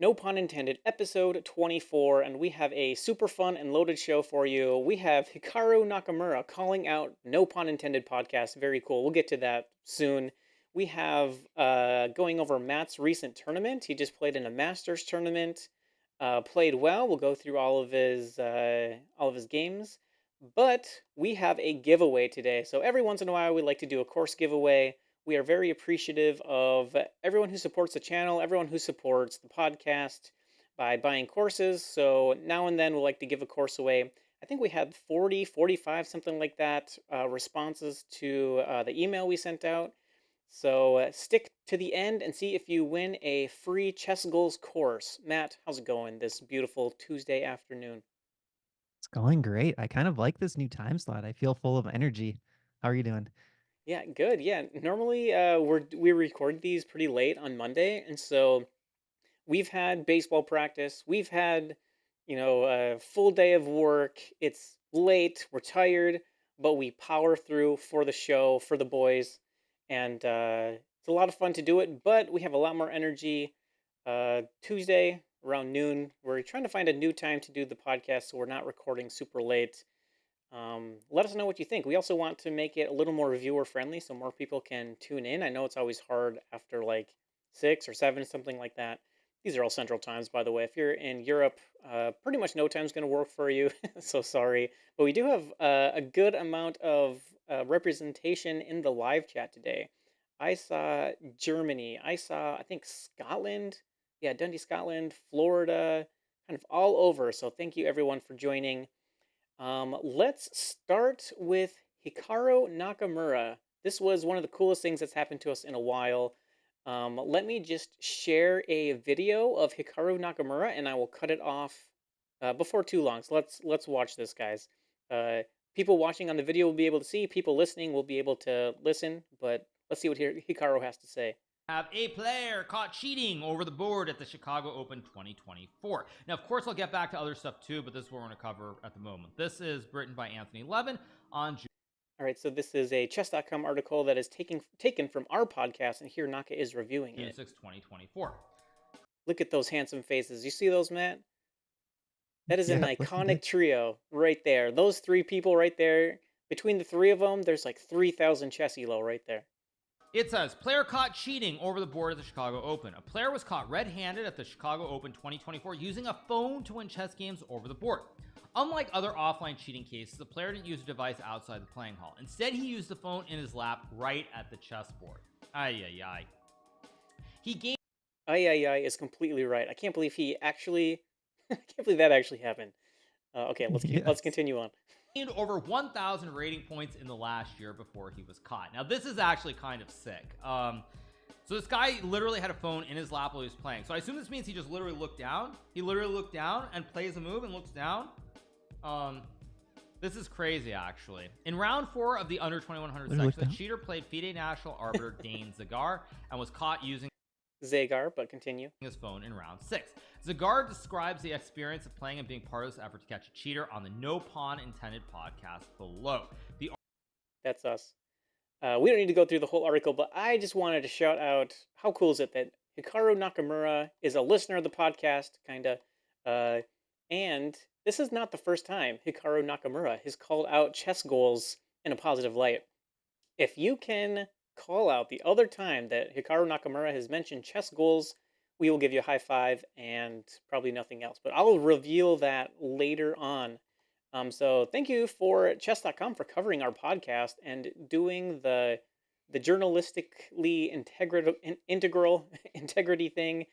No pun intended, episode 24, and we have a super fun and loaded show for you. We have Hikaru Nakamura calling out No Pun Intended podcast. Very cool. We'll get to that soon. We have going over Matt's recent tournament. He just played in a Masters tournament. Played well. We'll go through all of his games. But we have a giveaway today. So every once in a while, we like to do a course giveaway. We are very appreciative of everyone who supports the channel, everyone who supports the podcast by buying courses. So now and then we'll like to give a course away. I think we had 40, 45, something like that, responses to the email we sent out. So stick to the end and see if you win a free Chess Goals course. Matt, how's it going this beautiful Tuesday afternoon? It's going great. I kind of like this new time slot. I feel full of energy. How are you doing? Yeah, good. Yeah, normally we record these pretty late on Monday, and so we've had baseball practice. We've had, a full day of work. It's late. We're tired, but we power through for the show, for the boys. And it's a lot of fun to do it, but we have a lot more energy. Tuesday around noon, we're trying to find a new time to do the podcast so we're not recording super late. Let us know what you think. We also want to make it a little more viewer friendly so more people can tune in. I know it's always hard after like 6 or 7, something like that. These are all central times, by the way. If you're in Europe, pretty much no time's going to work for you. So sorry. But we do have a good amount of representation in the live chat today. I saw Germany. I saw, I think, Scotland. Yeah, Dundee, Scotland, Florida, kind of all over. So thank you everyone for joining. Let's start with Hikaru Nakamura. This was one of the coolest things that's happened to us in a while. Let me just share a video of Hikaru Nakamura, and I will cut it off before too long. So let's watch this, guys. Uh, People watching on the video will be able to see. People listening will be able to listen. But let's see what Hikaru has to say. Have a player caught cheating over the board at the Chicago Open 2024. Now, of course, I'll get back to other stuff too, but this is what we're going to cover at the moment. This is written by Anthony Levin on June. All right, so this is a chess.com article that is taken from our podcast, and here Naka is reviewing June it. 6, 2024. Look at those handsome faces. You see those, Matt? That is an Yeah, looking iconic good. trio right there. Those three people right there. Between the three of them, there's like 3,000 chess elo right there. It says, player caught cheating over the board at the Chicago Open. A player was caught red-handed at the Chicago Open 2024 using a phone to win chess games over the board. Unlike other offline cheating cases, the player didn't use a device outside the playing hall. Instead, he used the phone in his lap right at the chessboard. Ay, ay, ay. He gained Ai is completely right. I can't believe he actually. I can't believe that actually happened. Okay, let's Yes. continue on. over 1,000 rating points in the last year before he was caught. Now, this is actually kind of sick. So this guy literally had a phone in his lap while he was playing. So I assume this means he just literally looked down. He literally looked down and plays a move and looks down. This is crazy, actually. In round 4 of the under 2100 Literally looked section, the down. cheater played FIDE national arbiter Dane Zagar and was caught using Zagar, but continue. his phone in round 6. Zagar describes the experience of playing and being part of this effort to catch a cheater on the No Pawn Intended podcast below. The That's us. We don't need to go through the whole article, but I just wanted to shout out how cool is it that Hikaru Nakamura is a listener of the podcast, kind of. And this is not the first time Hikaru Nakamura has called out chess goals in a positive light. If you can call out the other time that Hikaru Nakamura has mentioned chess goals, we will give you a high five and probably nothing else. But I'll reveal that later on. So thank you for chess.com for covering our podcast and doing the journalistically integral integrity thing,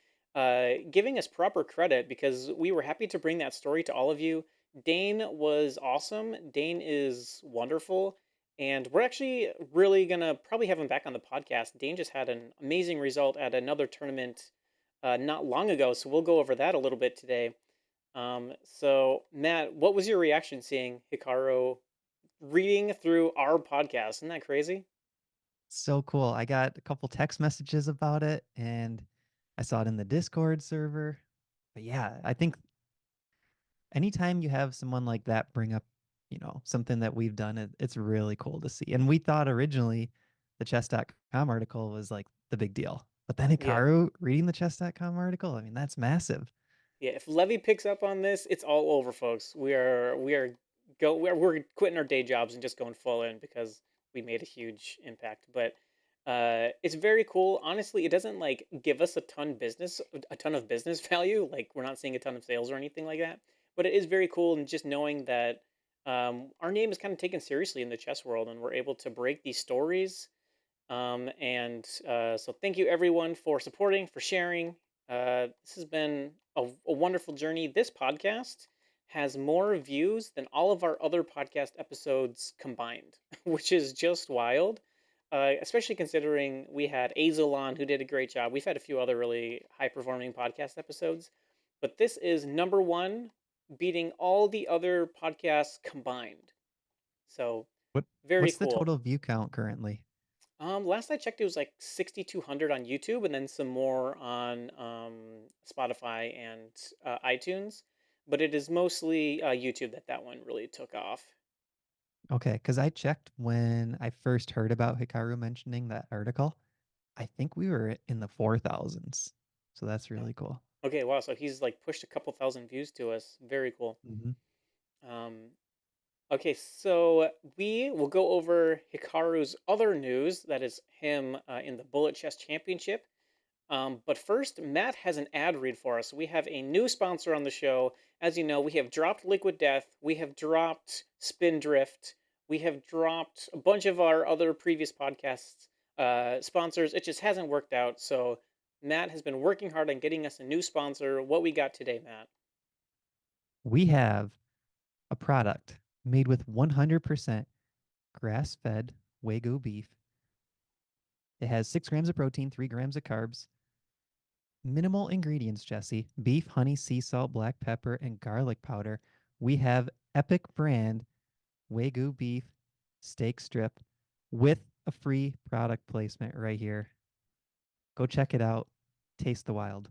giving us proper credit because we were happy to bring that story to all of you. Dane was awesome. Dane is wonderful. And we're actually really going to probably have him back on the podcast. Dane just had an amazing result at another tournament not long ago. So we'll go over that a little bit today. So, Matt, what was your reaction seeing Hikaru reading through our podcast? Isn't that crazy? So cool. I got a couple text messages about it and I saw it in the Discord server. But yeah, I think anytime you have someone like that bring up, something that we've done, it's really cool to see. And we thought originally the chess.com article was like the big deal. But then Yeah. Hikaru reading the chess.com article, I mean, that's massive. Yeah, if Levy picks up on this, it's all over, folks. We're quitting our day jobs and just going full in because we made a huge impact. But it's very cool. Honestly, it doesn't like give us a ton of business value. Like we're not seeing a ton of sales or anything like that. But it is very cool, and just knowing that our name is kind of taken seriously in the chess world, and we're able to break these stories. So thank you everyone for supporting, for sharing. This has been a wonderful journey. This podcast has more views than all of our other podcast episodes combined, which is just wild. Especially considering we had Azel on, who did a great job. We've had a few other really high performing podcast episodes, but this is number one, beating all the other podcasts combined. So What very what's the cool. total view count currently? Last I checked, it was like 6,200 on YouTube, and then some more on Spotify and iTunes. But it is mostly YouTube that one really took off. Okay, because I checked when I first heard about Hikaru mentioning that article. I think we were in the 4,000s. So that's Oh, really cool. okay, wow. So he's like pushed a couple thousand views to us. Very cool. Hmm. Um, okay, so we will go over Hikaru's other news. That is him in the Bullet Chess Championship. But first, Matt has an ad read for us. We have a new sponsor on the show. As you know, we have dropped Liquid Death, we have dropped Spindrift, we have dropped a bunch of our other previous podcasts sponsors. It just hasn't worked out. So Matt has been working hard on getting us a new sponsor. What we got today, Matt? We have a product made with 100% grass-fed Wagyu beef. It has 6 grams of protein, 3 grams of carbs. Minimal ingredients, Jesse. Beef, honey, sea salt, black pepper, and garlic powder. We have Epic brand Wagyu beef steak strip with a free product placement right here. Go check it out. Taste the wild.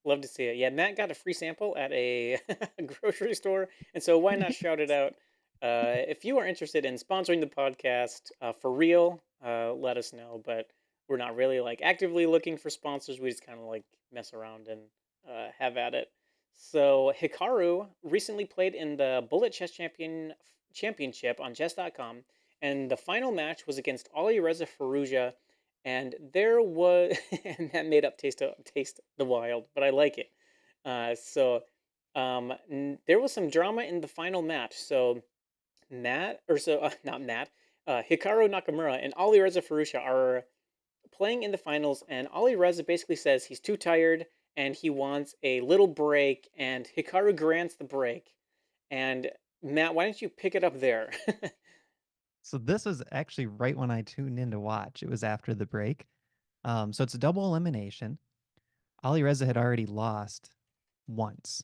Love to see it. Yeah, Matt got a free sample at a grocery store, and so why not shout it out? If you are interested in sponsoring the podcast for real, let us know. But we're not really like actively looking for sponsors. We just kind of like mess around and have at it. So Hikaru recently played in the Bullet Chess Championship on Chess.com, and the final match was against Alireza Firouzja, and there was and that made up taste the wild, but I like it. There was some drama in the final match. So not Matt, Hikaru Nakamura and Alireza Firouzja are playing in the finals, and Alireza basically says he's too tired and he wants a little break, and Hikaru grants the break. And Matt, why don't you pick it up there? So this was actually right when I tuned in to watch. It was after the break. So it's a double elimination. Ali Reza had already lost once.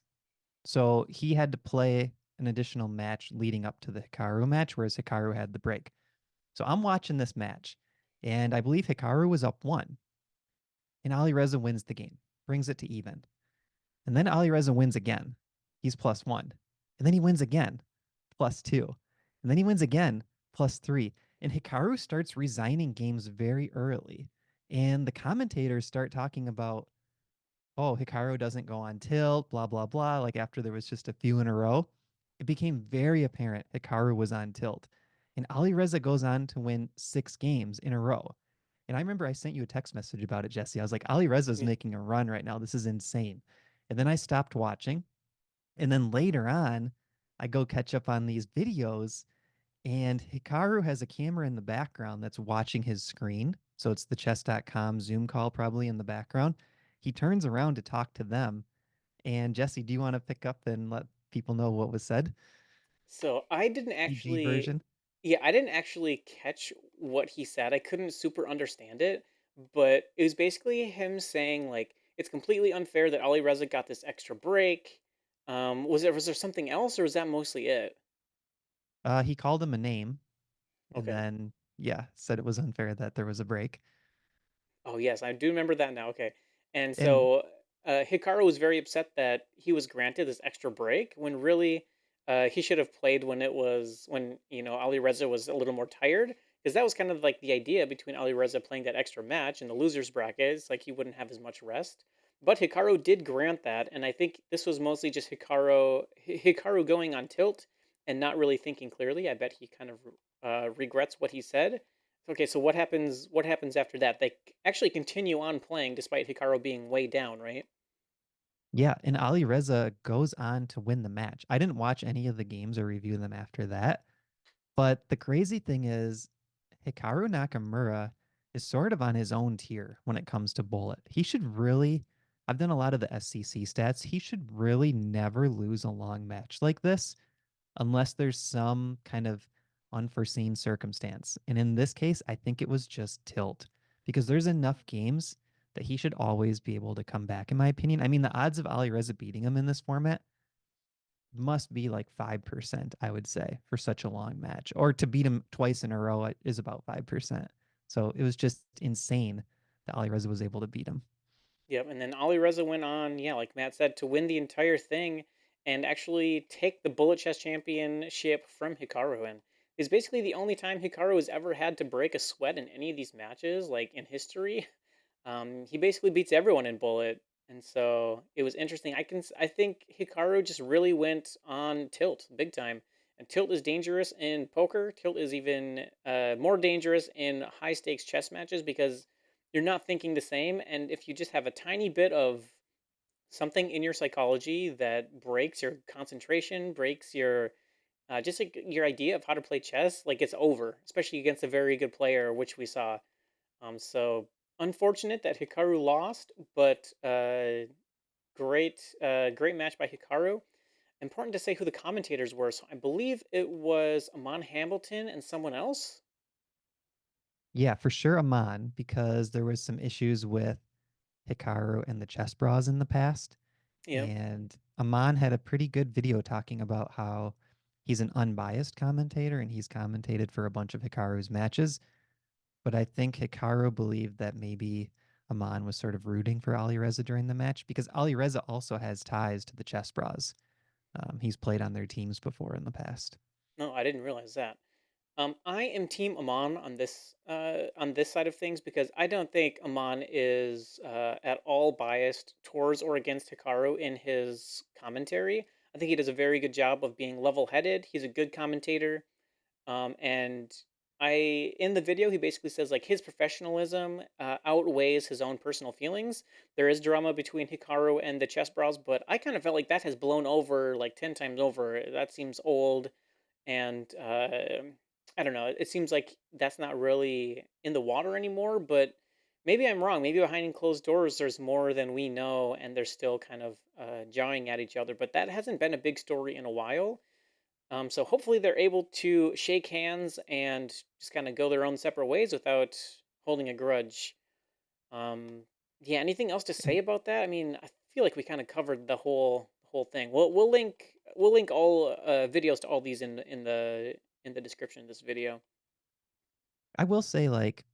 So he had to play an additional match leading up to the Hikaru match, whereas Hikaru had the break. So I'm watching this match, and I believe Hikaru was up 1, and Ali Reza wins the game, brings it to even. And then Ali Reza wins again. He's +1. And then he wins again, +2. And then he wins again, +3. And Hikaru starts resigning games very early. And the commentators start talking about, oh, Hikaru doesn't go on tilt, blah, blah, blah. Like after there was just a few in a row, it became very apparent Hikaru was on tilt. And Ali Reza goes on to win 6 games in a row. And I remember I sent you a text message about it, Jesse. I was like, Ali Reza's Yeah. making a run right now. This is insane. And then I stopped watching. And then later on, I go catch up on these videos, and Hikaru has a camera in the background that's watching his screen. So it's the chess.com Zoom call probably in the background. He turns around to talk to them. And Jesse, do you want to pick up and let people know what was said? So I didn't PG actually, version. yeah, I didn't actually catch what he said. I couldn't super understand it, but it was basically him saying like it's completely unfair that Ali Reza got this extra break. Was there something else, or was that mostly it? He called him a name, and Okay. then, yeah, said it was unfair that there was a break. Oh yes, I do remember that now. Okay. And And so Hikaru was very upset that he was granted this extra break when really he should have played when Ali Reza was a little more tired, because that was kind of like the idea between Ali Reza playing that extra match in the losers bracket. It's like he wouldn't have as much rest. But Hikaru did grant that, and I think this was mostly just Hikaru going on tilt and not really thinking clearly. I bet he kind of regrets what he said. Okay, so what happens? What happens after that? They actually continue on playing despite Hikaru being way down, right? Yeah, and Ali Reza goes on to win the match. I didn't watch any of the games or review them after that, but the crazy thing is Hikaru Nakamura is sort of on his own tier when it comes to bullet. He should really, I've done a lot of the SCC stats. He should really never lose a long match like this unless there's some kind of unforeseen circumstance. And in this case, I think it was just tilt because there's enough games that he should always be able to come back, in my opinion. I mean, the odds of Ali Reza beating him in this format must be like 5%, I would say, for such a long match. Or to beat him twice in a row is about 5%. So it was just insane that Ali Reza was able to beat him. Yep, and then Ali Reza went on, yeah, like Matt said, to win the entire thing and actually take the Bullet Chess Championship from Hikaru. And it's basically the only time Hikaru has ever had to break a sweat in any of these matches, like in history. He basically beats everyone in Bullet, and so it was interesting. I think Hikaru just really went on tilt big time, and tilt is dangerous in poker. Tilt is even more dangerous in high stakes chess matches because you're not thinking the same, and if you just have a tiny bit of something in your psychology that breaks your concentration, breaks your just like your idea of how to play chess, like it's over, especially against a very good player, which we saw. So unfortunate that Hikaru lost, but great match by Hikaru. Important to say who the commentators were. So I believe it was Amon Hamilton and someone else. Yeah, for sure, Amon, because there was some issues with Hikaru and the chess bras in the past. Yep. And Amon had a pretty good video talking about how he's an unbiased commentator and he's commentated for a bunch of Hikaru's matches. But I think Hikaru believed that maybe Amon was sort of rooting for Ali Reza during the match because Ali Reza also has ties to the chess bras. He's played on their teams before in the past. No, I didn't realize that. I am Team Amon on this side of things because I don't think Amon is at all biased towards or against Hikaru in his commentary. I think he does a very good job of being level-headed. He's a good commentator, and in the video he basically says like his professionalism outweighs his own personal feelings. There is drama between Hikaru and the chess bros, but I kind of felt like that has blown over like 10 times over. That seems old and I don't know. It seems like that's not really in the water anymore. But maybe I'm wrong. Maybe behind closed doors, there's more than we know, and they're still kind of jawing at each other. But that hasn't been a big story in a while. So hopefully they're able to shake hands and just kind of go their own separate ways without holding a grudge. Um, yeah. Anything else to say And about that? I mean, I feel like we kind of covered the whole thing. We'll link all videos to all these in the description of this video. I will say, like,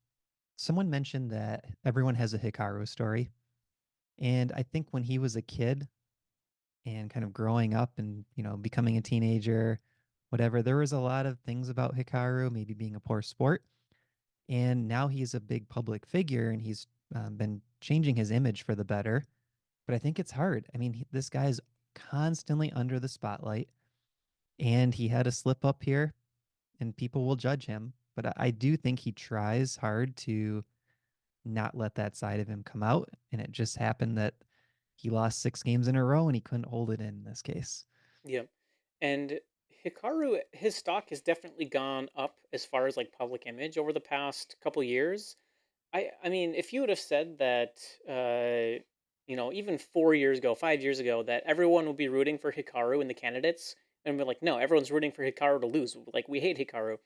someone mentioned that everyone has a Hikaru story. And I think when he was a kid and kind of growing up and, becoming a teenager, whatever, there was a lot of things about Hikaru, maybe being a poor sport. And now he's a big public figure and he's been changing his image for the better. But I think it's hard. I mean, this guy's constantly under the spotlight and he had a slip up here and people will judge him. But I do think he tries hard to not let that side of him come out. And it just happened that he lost 6 games in a row and he couldn't hold it in this case. Yep. And Hikaru, his stock has definitely gone up as far as like public image over the past couple years. I mean, if you would have said that, even 4 years ago, 5 years ago, that everyone would be rooting for Hikaru in the candidates, and we're like, no, everyone's rooting for Hikaru to lose. Like we hate Hikaru.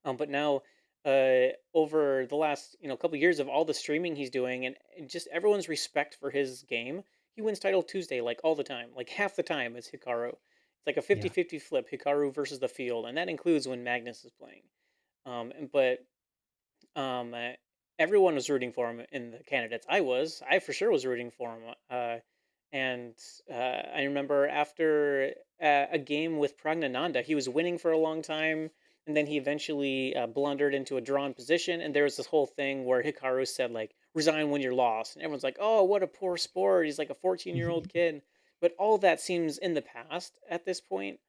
But now, over the last couple years of all the streaming he's doing, and just everyone's respect for his game, he wins Title Tuesday like all the time, like half the time it's Hikaru. It's like a Yeah. 50-50 flip, Hikaru versus the field, and that includes when Magnus is playing. But um, uh, everyone was rooting for him in the candidates. I for sure was rooting for him. And I remember after a game with Pragnananda, he was winning for a long time, and then he eventually blundered into a drawn position. And there was this whole thing where Hikaru said like, "Resign when you're lost," and everyone's like, "Oh, what a poor sport. He's like a 14-year-old kid." But all that seems in the past at this point.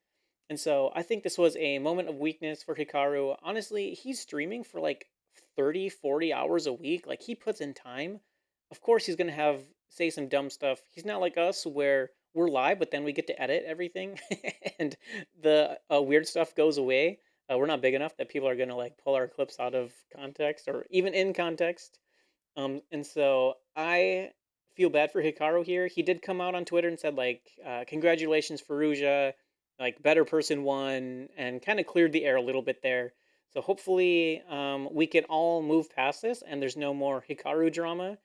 And so I think this was a moment of weakness for Hikaru. Honestly, he's streaming for like 30, 40 hours a week. Like he puts in time. Of course, he's going to have say some dumb stuff. He's not like us where we're live, but then we get to edit everything and the weird stuff goes away. We're not big enough that people are going to like pull our clips out of context or even in context. And so I feel bad for Hikaru here. He did come out on Twitter and said like, "Congratulations, Faruja, like better person won," and kind of cleared the air a little bit there. So hopefully, we can all move past this and there's no more Hikaru drama.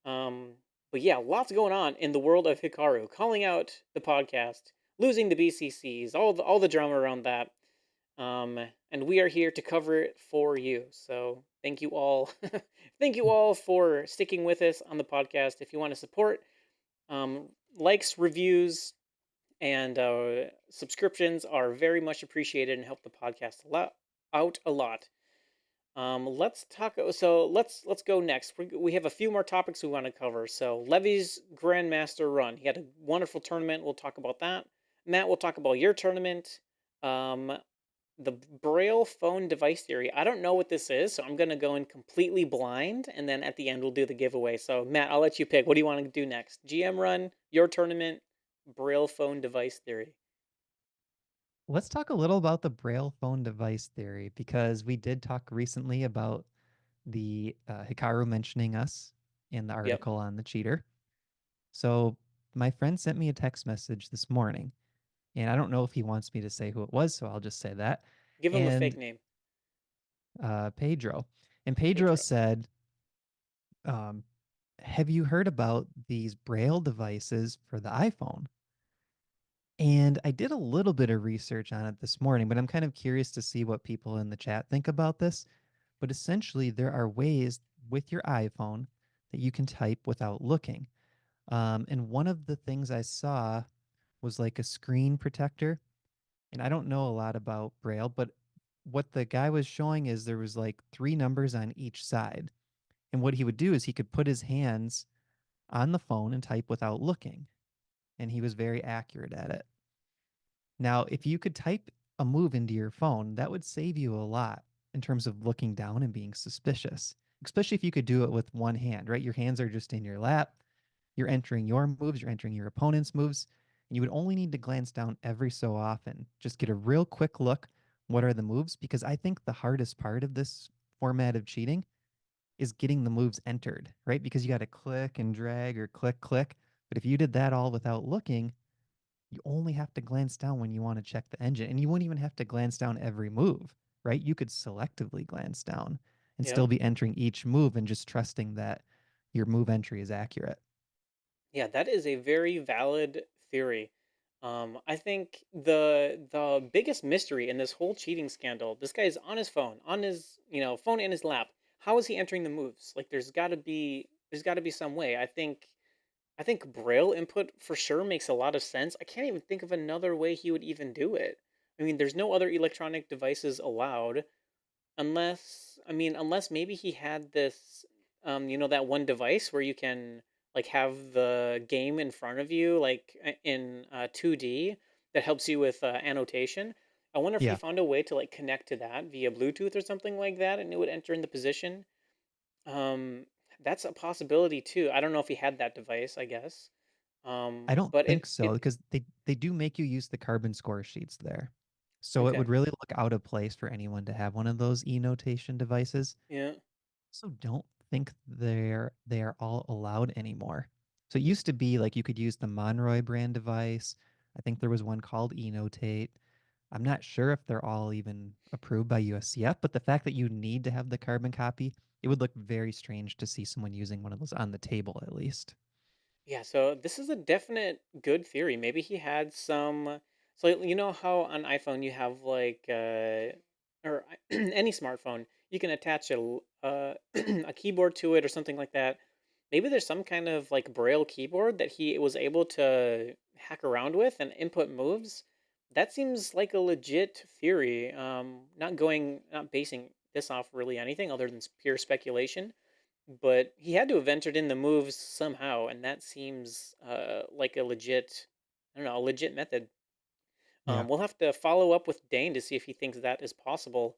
Um, but yeah, lots going on in the world of Hikaru, calling out the podcast, losing the BCCs, all the drama around that. And we are here to cover it for you. So thank you all. Thank you all for sticking with us on the podcast. If you want to support, likes, reviews, and subscriptions are very much appreciated and help the podcast out a lot. Let's talk. So let's go next. We have a few more topics we want to cover. So Levy's Grandmaster run. He had a wonderful tournament. We'll talk about that. Matt, we'll talk about your tournament. Um, the Braille phone device theory. I don't know what this is, so I'm gonna go in completely blind, and then at the end we'll do the giveaway. So Matt, I'll let you pick. What do you want to do next? GM run, your tournament, Braille phone device theory. Let's talk a little about the Braille phone device theory because we did talk recently about the Hikaru mentioning us in the Yep. article on the cheater. So my friend sent me a text message this morning, and I don't know if he wants me to say who it was, so I'll just say that. Give him a fake And name. Pedro. And Pedro Pedro. said, um, have you heard about these Braille devices for the iPhone? And I did a little bit of research on it this morning, but I'm kind of curious to see what people in the chat think about this. But essentially, there are ways with your iPhone that you can type without looking. And one of the things I saw was like a screen protector. And I don't know a lot about Braille, but what the guy was showing is there was like three numbers on each side. And what he would do is he could put his hands on the phone and type without looking. And he was very accurate at it. Now, if you could type a move into your phone, that would save you a lot in terms of looking down and being suspicious, especially if you could do it with one hand, right? Your hands are just in your lap. You're entering your moves, you're entering your opponent's moves, and you would only need to glance down every so often. Just get a real quick look. What are the moves? Because I think the hardest part of this format of cheating is getting the moves entered, right? Because you got to click and drag or click, click. But if you did that all without looking, you only have to glance down when you want to check the engine. And you wouldn't even have to glance down every move, right? You could selectively glance down and Yep. still be entering each move and just trusting that your move entry is accurate. Yeah, that is a very valid theory. I think the biggest mystery in this whole cheating scandal, this guy's on his phone, on his phone in his lap. How is he entering the moves? Like, there's got to be some way. I think Braille input for sure makes a lot of sense. I can't even think of another way he would even do it. I mean, there's no other electronic devices allowed unless maybe he had this that one device where you can like have the game in front of you like in 2D that helps you with annotation. I wonder if he Yeah, found a way to like connect to that via Bluetooth or something like that and it would enter in the position. um that's a possibility too. I don't know if he had that device, I guess. I don't But think it so it because they do make you use the carbon score sheets there. So it okay. would really look out of place for anyone to have one of those e-notation devices. Yeah. Also don't think they are all allowed anymore. So it used to be like you could use the Monroy brand device. I think there was one called eNotate. I'm not sure if they're all even approved by USCF, but the fact that you need to have the carbon copy, it would look very strange to see someone using one of those on the table at least. Yeah, so this is a definite good theory. Maybe he had some. So you know how on iPhone you have like or any smartphone you can attach a keyboard to it or something like that. Maybe there's some kind of like Braille keyboard that he was able to hack around with and input moves. That seems like a legit theory. Not basing this off really anything other than pure speculation. But he had to have entered in the moves somehow, and that seems like a legit, I don't know, a legit method. Yeah. We'll have to follow up with Dane to see if he thinks that is possible.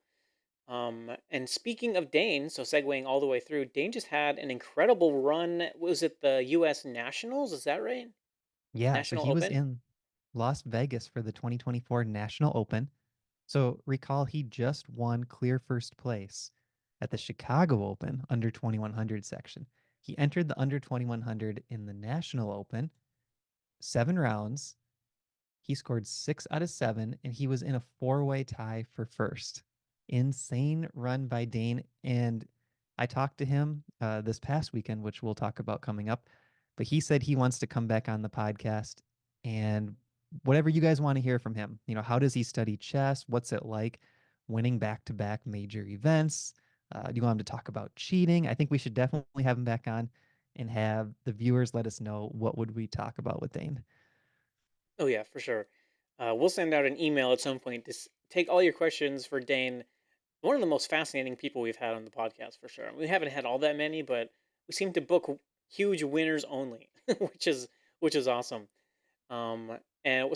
And speaking of Dane, so segueing all the way through, Dane just had an incredible run. Was it the U.S. Nationals? Is that right? Yeah, so National he was Open. in Las Vegas for the 2024 National Open. So recall he just won clear first place at the Chicago Open under 2100 section. He entered the under 2100 in the National Open, 7 rounds. He scored 6 out of 7, and he was in a four-way tie for first. Insane run by Dane. And I talked to him this past weekend, which we'll talk about coming up. But he said he wants to come back on the podcast and whatever you guys want to hear from him. How does he study chess? What's it like winning back-to-back major events? Do you want him to talk about cheating? I think we should definitely have him back on and have the viewers let us know what would we talk about with Dane. Oh yeah, for sure. We'll send out an email at some point to take all your questions for Dane. One of the most fascinating people we've had on the podcast for sure. We haven't had all that many, but we seem to book huge winners only, which is awesome. And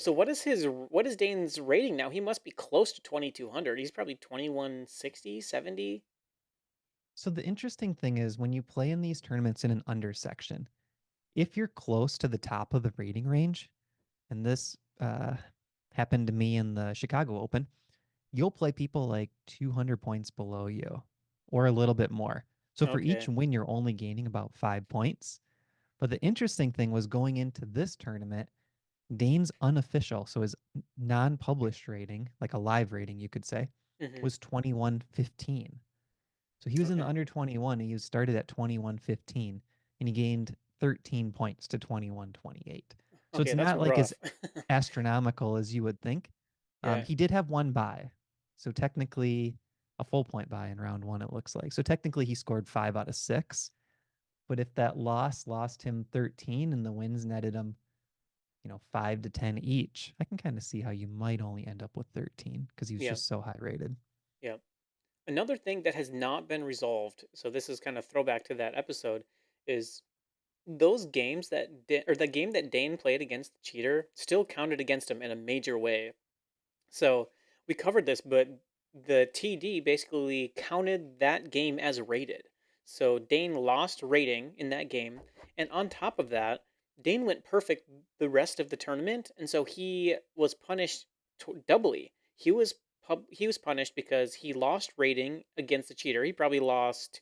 so what is Dane's rating now? He must be close to 2200. He's probably 2160, 70. So the interesting thing is when you play in these tournaments in an under section, if you're close to the top of the rating range, and this happened to me in the Chicago Open, you'll play people like 200 points below you or a little bit more. So for each Okay. win, you're only gaining about 5 points. But the interesting thing was going into this tournament, Dane's unofficial, so his non-published rating, like a live rating, you could say, Hmm. was 2115. So he was in the Okay. under 21. He was started at 2115 and he gained 13 points to 2128. So Okay, it's that's not like as rough. astronomical as you would think. Yeah. He did have one bye. So technically a full point bye in round one, it looks like. So technically he scored 5 out of 6. But if that loss lost him 13 and the wins netted him, 5 to 10 each, I can kind of see how you might only end up with 13 because he was Yeah. just so high rated. Yeah. Another thing that has not been resolved, so this is kind of throwback to that episode, is those games or the game that Dane played against the cheater still counted against him in a major way. So we covered this, but the TD basically counted that game as rated. So Dane lost rating in that game, and on top of that, Dane went perfect the rest of the tournament, and so he was punished doubly. He was punished because he lost rating against the cheater. He probably lost,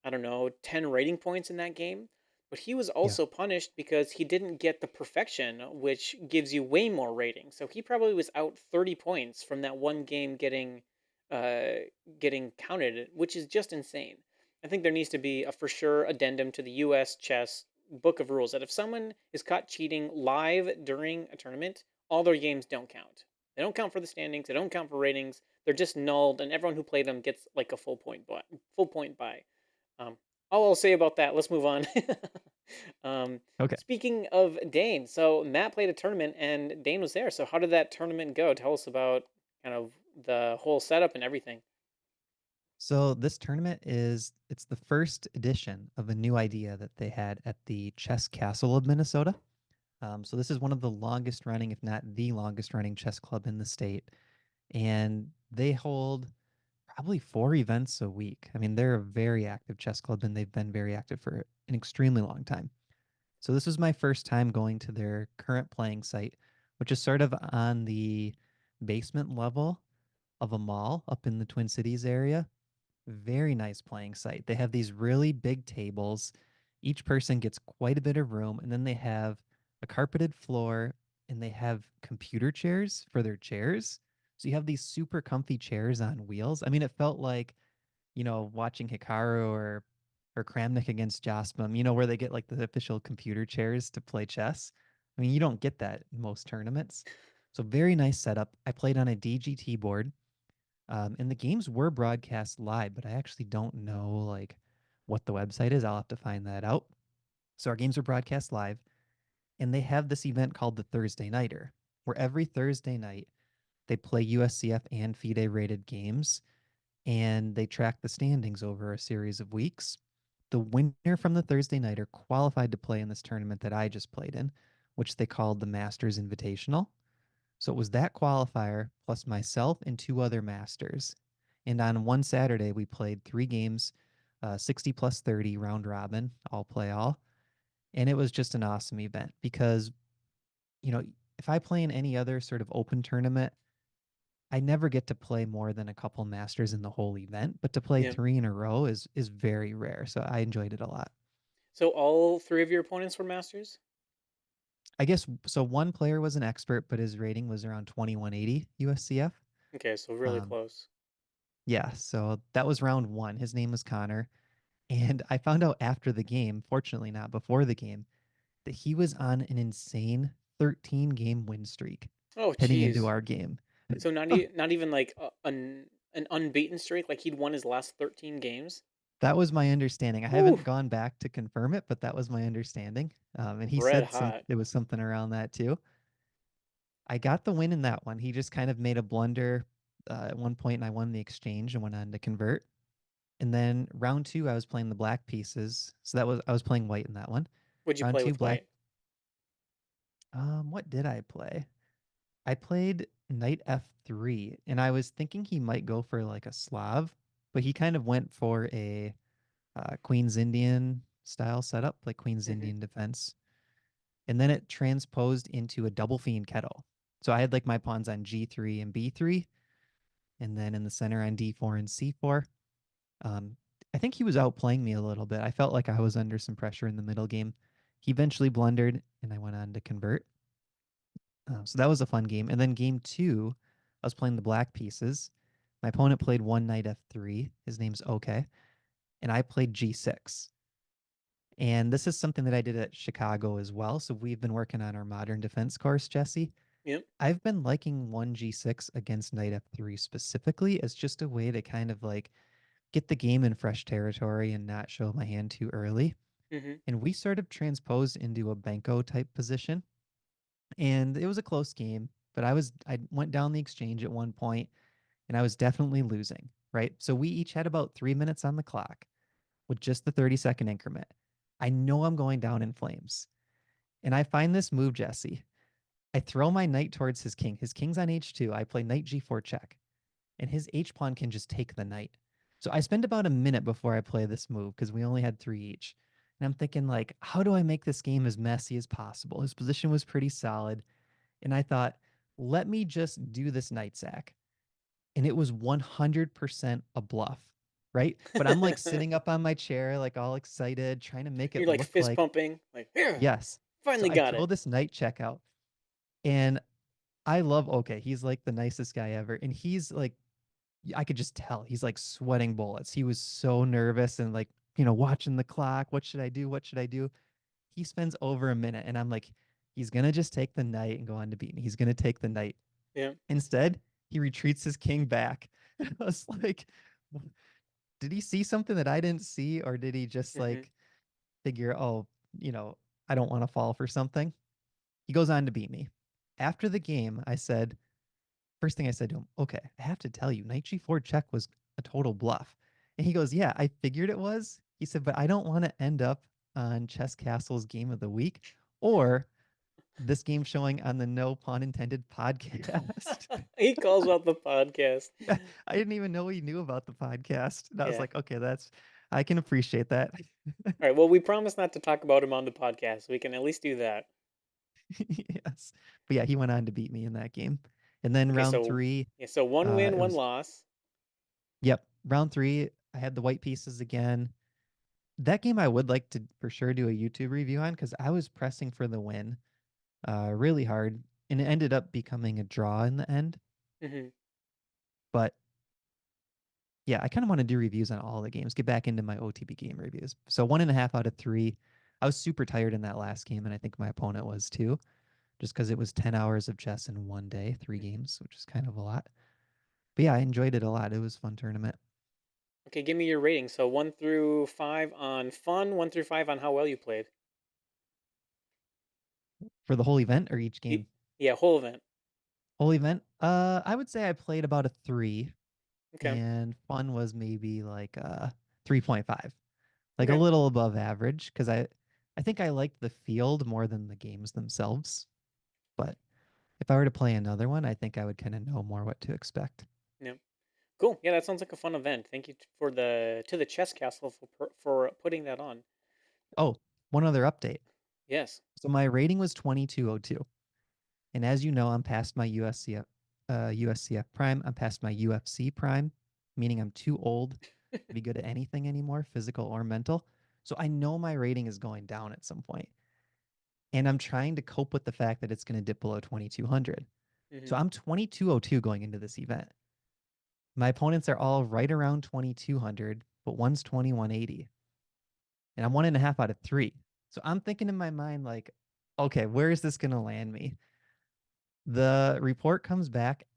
I don't know, 10 rating points in that game. But he was Yeah. also punished because he didn't get the perfection, which gives you way more rating. So he probably was out 30 points from that one game uh, getting counted, which is just insane. I think there needs to be a for sure addendum to the US chess book of rules that if someone is caught cheating live during a tournament, all their games don't count. They don't count for the standings, they don't count for ratings. They're just nulled, and everyone who played them gets like a full point buy. Um, all I'll say about that. Let's move on. um, Okay. Speaking of Dane, so Matt played a tournament and Dane was there. So how did that tournament go? Tell us about kind of the whole setup and everything. So this tournament it's the first edition of a new idea that they had at the Chess Castle of Minnesota. So this is one of the longest running, if not the longest running chess club in the state. And they hold probably 4 events a week. I mean, they're a very active chess club and they've been very active for an extremely long time. So this was my first time going to their current playing site, which is sort of on the basement level of a mall up in the Twin Cities area. Very nice playing site. They have these really big tables. Each person gets quite a bit of room, and then they have a carpeted floor and they have computer chairs for their chairs. So you have these super comfy chairs on wheels. I mean, it felt like, watching Hikaru or Kramnik against Jaspam, where they get like the official computer chairs to play chess. I mean, you don't get that in most tournaments. So very nice setup. I played on a DGT board. And the games were broadcast live, but I actually don't know like what the website is. I'll have to find that out. So our games are broadcast live, and they have this event called the Thursday Nighter, where every Thursday night They play USCF and FIDE rated games, and they track the standings over a series of weeks. The winner from the Thursday nighter qualified to play in this tournament that I just played in, which they called the Masters Invitational. So it was that qualifier plus myself and two other Masters. And on one Saturday, we played three games, 60 plus 30 round robin, all play all. And it was just an awesome event because, you know, if I play in any other sort of open tournament, I never get to play more than a couple masters in the whole event, but to play Yeah. three in a row is very rare. So I enjoyed it a lot. So all three of your opponents were masters? I guess so. One player was an expert, but his rating was around 2180 USCF. Okay, so really Um, close. yeah, so that was round one. His name was Connor. And I found out after the game, fortunately not before the game, that he was on an insane 13 game win streak Oh, heading into geez. our game. So not even like an unbeaten streak. Like he'd won his last 13 games. That was my understanding. I Woo! haven't gone back to confirm it, but that was my understanding. And he Red said hot. it was something around that too. I got the win in that one. He just kind of made a blunder at one point, and I won the exchange and went on to convert. And then round two, I was playing the black pieces, so that was I was playing white in that one. Would you Round play two, with black. white? What did I play? I played knight f3, and I was thinking he might go for like a Slav, but he kind of went for a Queen's Indian style setup, like Queen's Hmm. Indian defense. And then it transposed into a double fiend kettle. So I had like my pawns on g3 and b3, and then in the center on d4 and c4. Um, I think he was outplaying me a little bit. I felt like I was under some pressure in the middle game. He eventually blundered, and I went on to convert. So that was a fun game. And then game two, I was playing the black pieces. My opponent played one knight f3. His name's OK. And I played g6. And this is something that I did at Chicago as well. So we've been working on our modern defense course, Jesse. Yep. I've been liking 1g6 against knight f3 specifically as just a way to kind of like get the game in fresh territory and not show my hand too early. Hmm. And we sort of transposed into a Benko type position. And it was a close game, but I went down the exchange at one point and I was definitely losing, right? So we each had about 3 minutes on the clock with just the 30-second increment. I know I'm going down in flames. And I find this move, Jesse. I throw my knight towards his king. His king's on h2. I play knight g4 check, and his h pawn can just take the knight. So I spend about a minute before I play this move because we only had three each. And I'm thinking, like, how do I make this game as messy as possible? His position was pretty solid. And I thought, let me just do this knight sack. And it was 100% a bluff, right? But I'm like sitting up on my chair, like all excited, trying to make it You're like look fist like, pumping. Like, here, yes. So finally I got throw it. this knight check out, and I love okay. He's like the nicest guy ever. And he's like, I could just tell he's like sweating bullets. He was so nervous and like, watching the clock. What should I do? What should I do? He spends over a minute and I'm like, he's going to just take the knight and go on to beat me. He's going to take the knight. Yeah. Instead, he retreats his king back. I was like, did he see something that I didn't see? Or did he just Hmm. like figure, oh, you know, I don't want to fall for something? He goes on to beat me. After the game, first thing I said to him, okay, I have to tell you, knight g4 check was a total bluff. And he goes, yeah, I figured it was. He said, but I don't want to end up on Chess Castle's game of the week or this game showing on the No Pun Intended podcast. He calls out the podcast. Yeah, I didn't even know he knew about the podcast. And I was Yeah. like, okay, I can appreciate that. All right. Well, we promise not to talk about him on the podcast. So we can at least do that. Yes. But yeah, he went on to beat me in that game. And then Okay. round So three, yeah. So one win, it one was, loss. yep, round three, I had the white pieces again. That game I would like to for sure do a YouTube review on because I was pressing for the win really hard. And it ended up becoming a draw in the end. Hmm. But yeah, I kind of want to do reviews on all the games, get back into my OTB game reviews. So 1.5 out of 3. I was super tired in that last game, and I think my opponent was too, just because it was 10 hours of chess in one day, three games, which is kind of a lot. But yeah, I enjoyed it a lot. It was a fun tournament. Okay. Give me your rating. So 1 through 5 on fun, 1 through 5 on how well you played. For the whole event or each Y- game? Yeah. Whole event. Whole event? I would say I played about a 3, Okay. and fun was maybe like 3.5. Like a Okay. little above average because I think I liked the field more than the games themselves. But if I were to play another one, I think I would kind of know more what to expect. Yeah. Cool. Yeah, that sounds like a fun event. Thank you for the Chess Castle for putting that on. Oh, one other update. Yes. So my rating was 2202. And as you know, I'm past my USCF prime. I'm past my UFC prime, meaning I'm too old to be good at anything anymore, physical or mental. So I know my rating is going down at some point. And I'm trying to cope with the fact that it's going to dip below 2200. So Hmm. I'm 2202 going into this event. My opponents are all right around 2200, but one's 2180. And I'm 1.5 out of 3. So I'm thinking in my mind, like, okay, where is this going to land me? The report comes back.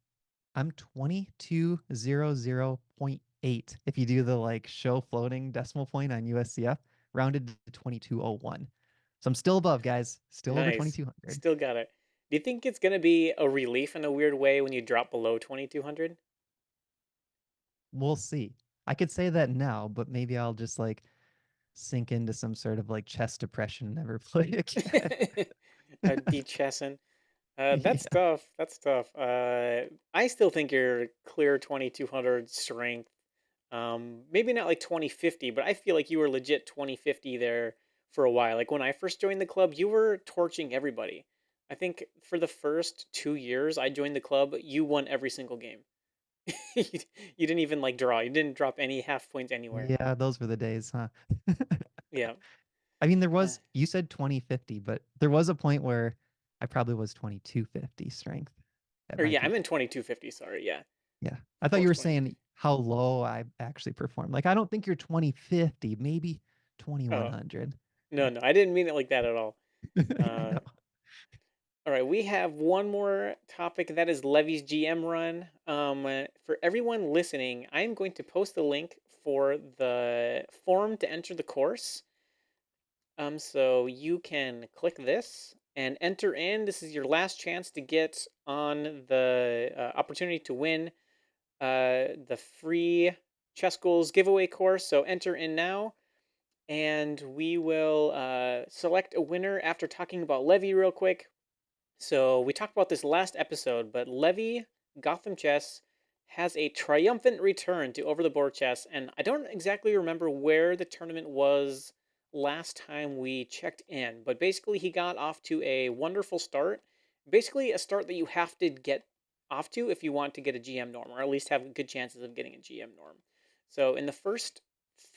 I'm 2200.8 if you do the like show floating decimal point on USCF, rounded to 2201. So I'm still above, guys, still over Nice. 2200. Still got it. Do you think it's gonna be a relief in a weird way when you drop below 2200? We'll see. I could say that now, but maybe I'll just like sink into some sort of like chest depression and never play again. De-chessing. That's Yeah. tough. That's tough. I still think you're clear 2200 strength. Maybe not like 2050, but I feel like you were legit 2050 there for a while. Like when I first joined the club, you were torching everybody. I think for the first 2 years I joined the club, you won every single game. You you didn't even like draw. You didn't drop any half points anywhere. Yeah, those were the days, huh? Yeah. I mean, there Uh, was, you said 2050, but there was a point where I probably was 2250 strength at or my yeah, I'm peak. in 2250. Sorry. Yeah. Yeah. I thought you Post were 2050. saying how low I actually performed. Like, I don't think you're 2050, maybe Oh, 2100. no, no. I didn't mean it like that at all. I Uh, know. All right, we have one more topic that is Levy's GM run. For everyone listening, I am going to post the link for the form to enter the course. So you can click this and enter in. This is your last chance to get on the opportunity to win the free Chess Goals giveaway course. So enter in now, and we will select a winner after talking about Levy real quick. So we talked about this last episode, but Levy Gothamchess has a triumphant return to over the board chess, and I don't exactly remember where the tournament was last time we checked in, but basically he got off to a wonderful start. Basically a start that you have to get off to if you want to get a GM norm, or at least have good chances of getting a GM norm. So in the first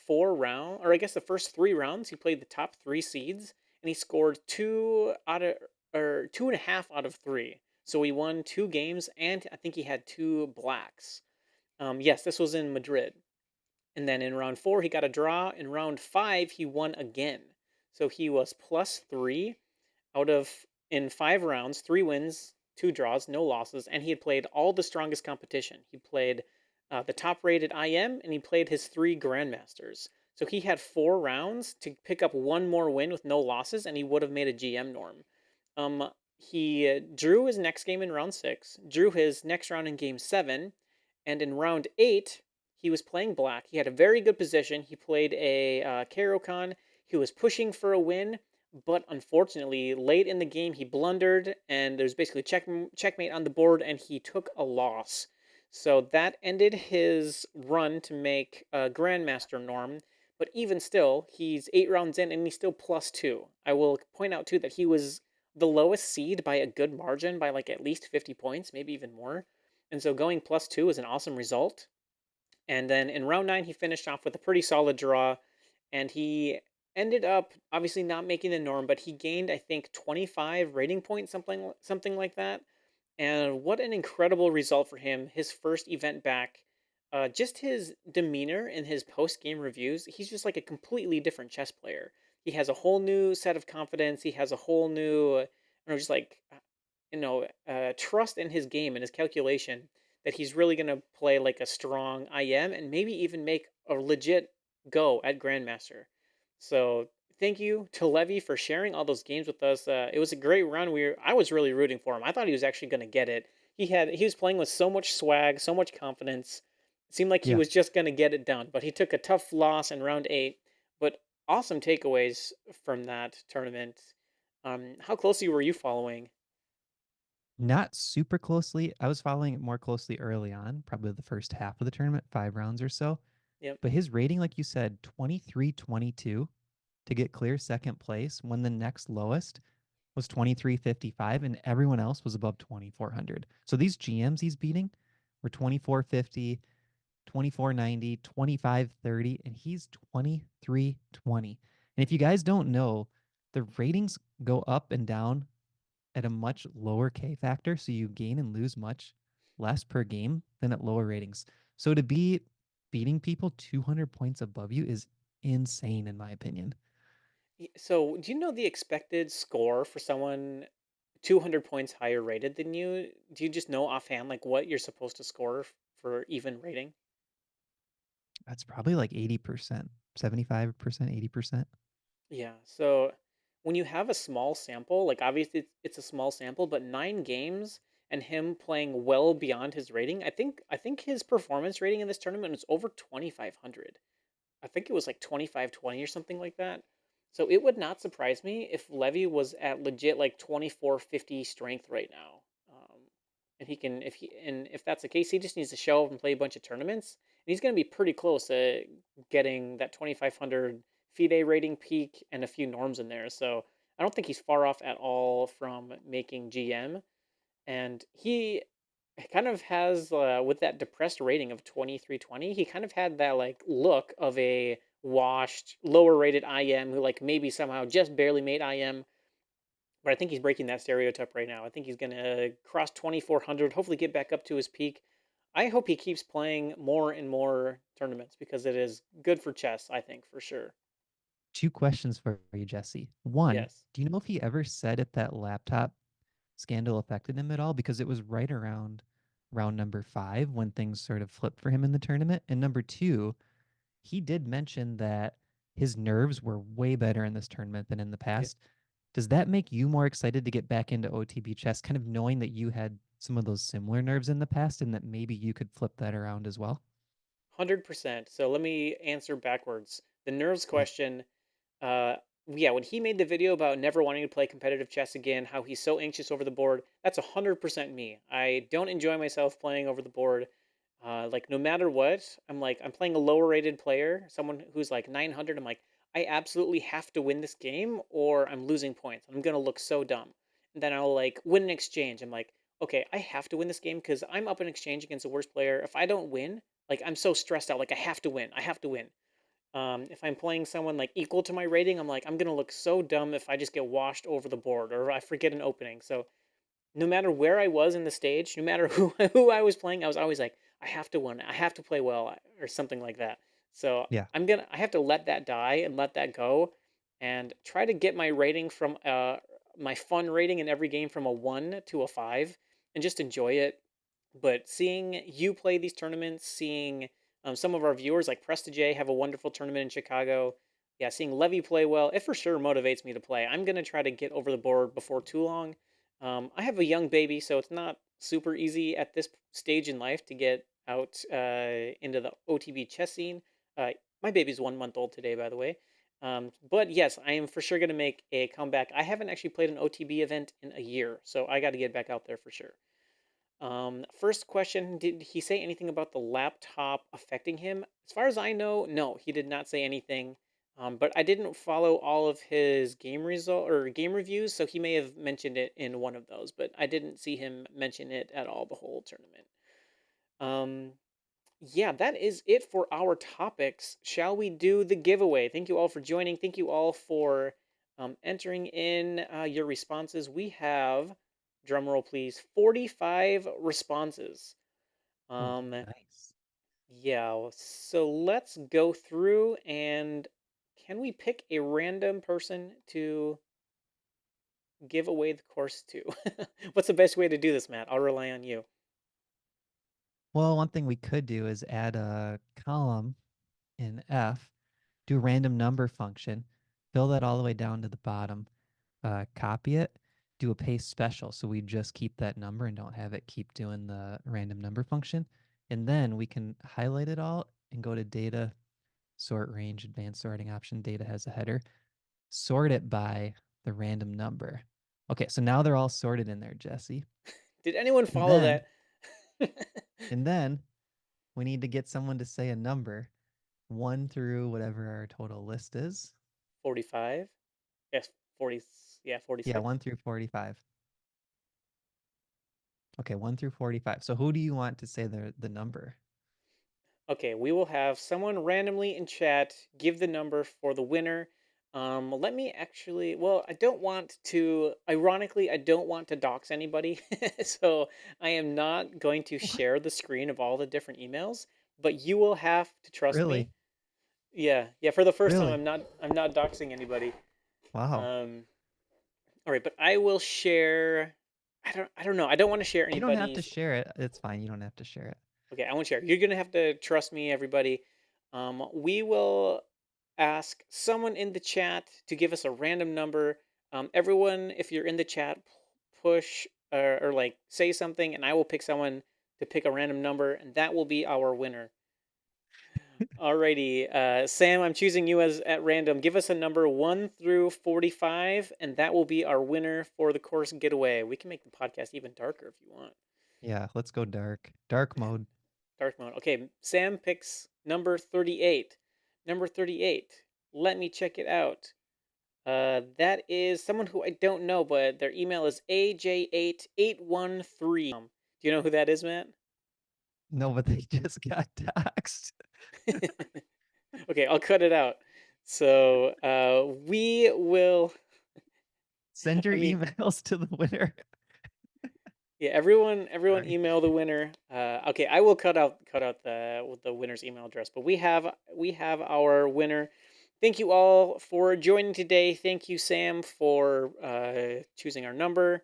4 rounds, or I guess the first 3 rounds, he played the top 3 seeds, and he scored 2.5 out of 3. So he won 2 games, and I think he had 2 blacks. Yes, this was in Madrid. And then in round 4, he got a draw. In round 5, he won again. So he was +3 out of, in 5 rounds, 3 wins, 2 draws, no losses, and he had played all the strongest competition. He played the top rated IM, and he played his 3 grandmasters. So he had 4 rounds to pick up one more win with no losses, and he would have made a GM norm. He drew his next game in round 6, drew his next round in game 7, and in round 8, he was playing black. He had a very good position. He played a Caro-Kann. He was pushing for a win, but unfortunately, late in the game, he blundered, and there's basically checkmate on the board, and he took a loss. So that ended his run to make a Grandmaster norm. But even still, he's 8 rounds in, and he's still +2. I will point out too that he was the lowest seed by a good margin, by like at least 50 points, maybe even more. And so going +2 is an awesome result. And then in round 9, he finished off with a pretty solid draw, and he ended up obviously not making the norm, but he gained, I think, 25 rating points, something like that. And what an incredible result for him! His first event back. Just his demeanor in his post game reviews, he's just like a completely different chess player. He has a whole new set of confidence. He has a whole new, just like trust in his game and his calculation that he's really gonna play like a strong IM and maybe even make a legit go at Grandmaster. So thank you to Levy for sharing all those games with us. It was a great run. I was really rooting for him. I thought he was actually gonna get it. He was playing with so much swag, so much confidence. It seemed like he Yeah. was just gonna get it done, but he took a tough loss in round 8. But awesome takeaways from that tournament. How closely were you following? Not super closely. I was following it more closely early on, probably the first half of the tournament, 5 rounds or so. Yep. But his rating, like you said, 23-22 to get clear second place when the next lowest was 2355 and everyone else was above 2400. So these GMs he's beating were 2450, 2490, 2530, and he's 2320. And if you guys don't know, the ratings go up and down at a much lower K factor, so you gain and lose much less per game than at lower ratings. So to be beating people 200 points above you is insane in my opinion. So, do you know the expected score for someone 200 points higher rated than you? Do you just know offhand like what you're supposed to score for even rating? That's probably like 80%, 75%, 80%. Yeah. So when you have a small sample, like obviously it's a small sample, but 9 games and him playing well beyond his rating, I think his performance rating in this tournament was over 2,500. I think it was like 2520 or something like that. So it would not surprise me if Levy was at legit like 2450 strength right now. And he can if that's the case, he just needs to show up and play a bunch of tournaments, and he's going to be pretty close to getting that 2500 FIDE rating peak and a few norms in there. So I don't think he's far off at all from making GM, and he kind of has with that depressed rating of 2320, he kind of had that like look of a washed lower rated IM who like maybe somehow just barely made IM, but I think he's breaking that stereotype right now. I think he's going to cross 2400, hopefully get back up to his peak. I hope he keeps playing more and more tournaments because it is good for chess, I think, for sure. Two questions for you, Jesse. One, Yes. do you know if he ever said if that laptop scandal affected him at all? Because it was right around round number 5 when things sort of flipped for him in the tournament. And number two, he did mention that his nerves were way better in this tournament than in the Yeah. past. Does that make you more excited to get back into OTB chess, kind of knowing that you had some of those similar nerves in the past and that maybe you could flip that around as well? 100%. So let me answer backwards. The nerves Yeah. question, uh, yeah, when he made the video about never wanting to play competitive chess again, how he's so anxious over the board, that's 100% me. I don't enjoy myself playing over the board. Like no matter what, I'm playing a lower rated player, someone who's like 900. I'm like, I absolutely have to win this game or I'm losing points. I'm gonna look so dumb. And then I'll like win an exchange. I'm like, okay, I have to win this game because I'm up in exchange against the worst player. If I don't win, like I'm so stressed out. Like I have to win. I have to win. If I'm playing someone like equal to my rating, I'm like, I'm gonna look so dumb if I just get washed over the board or I forget an opening. So no matter where I was in the stage, no matter who I was playing, I was always like, I have to win. I have to play well or something like that. So Yeah. I have to let that die and let that go, and try to get my rating from my fun rating in every game from a 1 to a 5, and just enjoy it. But seeing you play these tournaments, seeing some of our viewers like Prestige have a wonderful tournament in Chicago. Yeah, seeing Levy play well, it for sure motivates me to play. I'm gonna try to get over the board before too long. I have a young baby, so it's not super easy at this stage in life to get out into the OTB chess scene. My baby's 1 month old today, by the way. But yes, I am for sure going to make a comeback. I haven't actually played an OTB event in a year, so I got to get back out there for sure. First question, did he say anything about the laptop affecting him? As far as I know, no, he did not say anything. But I didn't follow all of his game result or game reviews, so he may have mentioned it in one of those, but I didn't see him mention it at all the whole tournament. Um, yeah, that is it for our topics. Shall we do the giveaway? Thank you all for joining. Thank you all for entering in your responses. We have, drumroll please, 45 responses. Ooh, Um, nice. yeah, so let's go through and can we pick a random person to give away the course to? What's the best way to do this, Matt? I'll rely on you. Well, one thing we could do is add a column in F, do a random number function, fill that all the way down to the bottom, copy it, do a paste special. So we just keep that number and don't have it keep doing the random number function. And then we can highlight it all and go to data, sort range, advanced sorting option. Data has a header. Sort it by the random number. Okay, so now they're all sorted in there, Jesse. Did anyone And follow then, that? and then we need to get someone to say a number, 1 through whatever our total list is. 45? Yes, 40. Yeah, Yeah, 46. 1 through 45. Okay, 1 through 45. So who do you want to say the number? Okay, we will have someone randomly in chat give the number for the winner. Let me actually, well, I don't want to, ironically, I don't want to dox anybody. So I am not going to What? share the screen of all the different emails, but you will have to trust me. Really? Yeah, yeah, for the first time, Really? I'm not doxing anybody. Wow. Um, all right, but I will share, I don't know. I don't want to share You don't have to anybody's. share it. It's fine. You don't have to share it. Okay, I won't share. You're gonna have to trust me, everybody. We will ask someone in the chat to give us a random number. Everyone, if you're in the chat, push or like say something, and I will pick someone to pick a random number, and that will be our winner. Alrighty, Sam, I'm choosing you as at random. Give us a number 1 through 45, and that will be our winner for the course getaway. We can make the podcast even darker if you want. Yeah, let's go dark. Dark mode. Dark mode. Okay, Sam picks number 38. Number 38. Let me check it out. That is someone who I don't know, but their email is AJ8813. Do you know who that is, Matt? No, but they just got doxxed. Okay, I'll cut it out. So we will. Send your I mean, emails to the winner. yeah, everyone Sorry. email the winner. Okay, I will cut out the winner's email address, but we have our winner. Thank you all for joining today. Thank you, Sam, for choosing our number.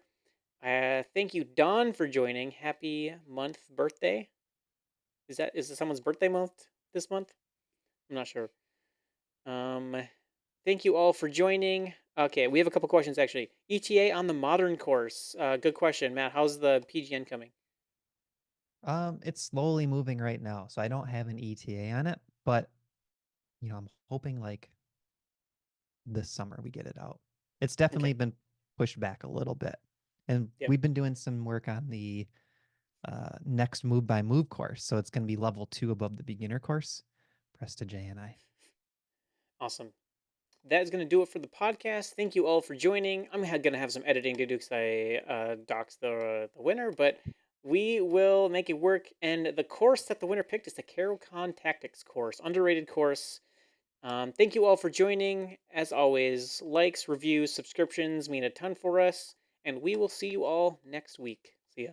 Thank you, Don, for joining. Happy month birthday. Is it someone's birthday month this month? I'm not sure. Um, Thank you all for joining. Okay, we have a couple questions actually. ETA on the modern course. Good question, Matt. How's the PGN coming? It's slowly moving right now, so I don't have an ETA on it, but I'm hoping like this summer we get it out. It's definitely Okay. been pushed back a little bit. And Yep. we've been doing some work on the next move by move course. So it's going to be level 2 above the beginner course. Press to J and I. Awesome. That is going to do it for the podcast. Thank you all for joining. I'm going to have some editing to do because I doxed the winner, but we will make it work. And the course that the winner picked is the Caro-Kann Tactics course, underrated course. Thank you all for joining. As always, likes, reviews, subscriptions mean a ton for us, and we will see you all next week. See ya.